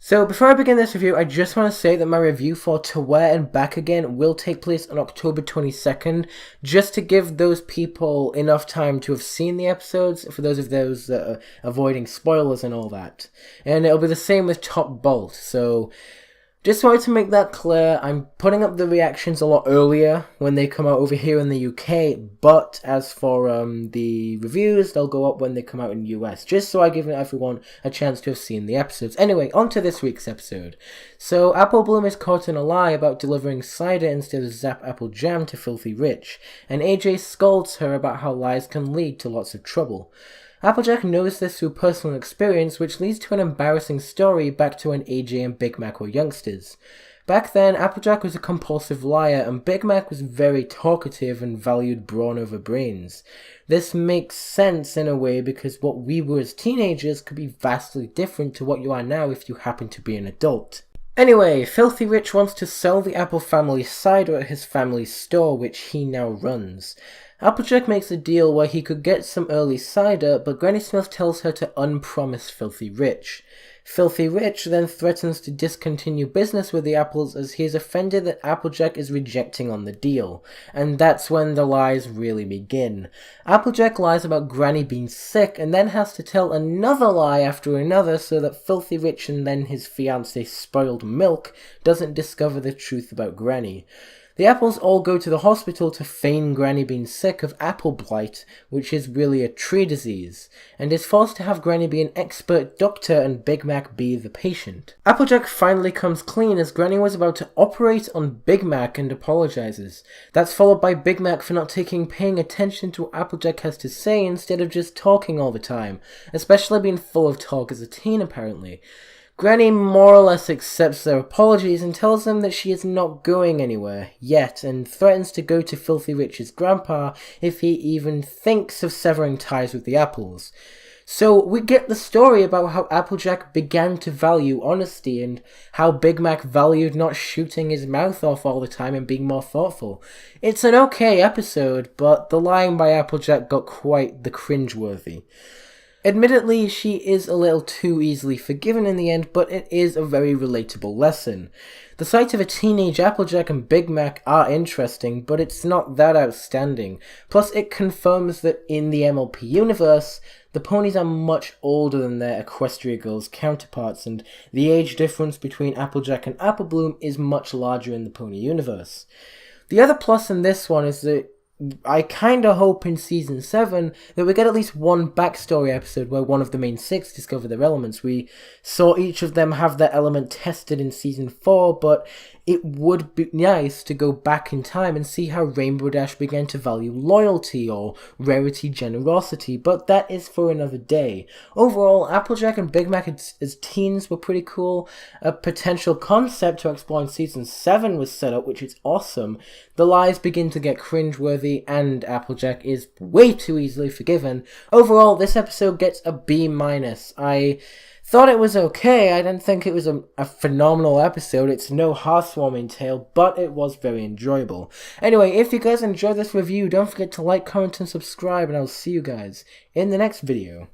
So before I begin this review, I just want to say that my review for To Where and Back Again will take place on October 22nd, just to give those people enough time to have seen the episodes, for those of those that are avoiding spoilers and all that. And it'll be the same with Top Bolt, so just wanted to make that clear. I'm putting up the reactions a lot earlier when they come out over here in the UK, but as for the reviews, they'll go up when they come out in the US, just so I give everyone a chance to have seen the episodes. Anyway, on to this week's episode. So, Apple Bloom is caught in a lie about delivering cider instead of Zap Apple Jam to Filthy Rich, and AJ scolds her about how lies can lead to lots of trouble. Applejack knows this through personal experience, which leads to an embarrassing story back to when AJ and Big Mac were youngsters. Back then, Applejack was a compulsive liar, and Big Mac was very talkative and valued brawn over brains. This makes sense in a way because what we were as teenagers could be vastly different to what you are now if you happen to be an adult. Anyway, Filthy Rich wants to sell the Apple family cider at his family's store, which he now runs. Applejack makes a deal where he could get some early cider, but Granny Smith tells her to unpromise Filthy Rich. Filthy Rich then threatens to discontinue business with the Apples as he is offended that Applejack is rejecting on the deal, and that's when the lies really begin. Applejack lies about Granny being sick and then has to tell another lie after another so that Filthy Rich and then his fiancée Spoiled Milk doesn't discover the truth about Granny. The Apples all go to the hospital to feign Granny being sick of apple blight, which is really a tree disease, and is forced to have Granny be an expert doctor and Big Mac be the patient. Applejack finally comes clean as Granny was about to operate on Big Mac and apologizes. That's followed by Big Mac for not paying attention to what Applejack has to say instead of just talking all the time, especially being full of talk as a teen apparently. Granny more or less accepts their apologies and tells them that she is not going anywhere yet and threatens to go to Filthy Rich's grandpa if he even thinks of severing ties with the Apples. So we get the story about how Applejack began to value honesty and how Big Mac valued not shooting his mouth off all the time and being more thoughtful. It's an okay episode, but the lying by Applejack got quite the cringeworthy. Admittedly, she is a little too easily forgiven in the end, but it is a very relatable lesson. The sight of a teenage Applejack and Big Mac are interesting, but it's not that outstanding. Plus, it confirms that in the MLP universe, the ponies are much older than their Equestria Girls counterparts, and the age difference between Applejack and Apple Bloom is much larger in the pony universe. The other plus in this one is that I kinda hope in Season 7 that we get at least one backstory episode where one of the main six discover their elements. We saw each of them have their element tested in Season 4, but it would be nice to go back in time and see how Rainbow Dash began to value loyalty or Rarity generosity, but that is for another day. Overall, Applejack and Big Mac as teens were pretty cool. A potential concept to explore in Season 7 was set up, which is awesome. The lies begin to get cringeworthy, and Applejack is way too easily forgiven. Overall, this episode gets a B-. I thought it was okay. I didn't think it was a phenomenal episode. It's no heartwarming tale, but it was very enjoyable. Anyway, if you guys enjoyed this review, don't forget to like, comment, and subscribe, and I'll see you guys in the next video.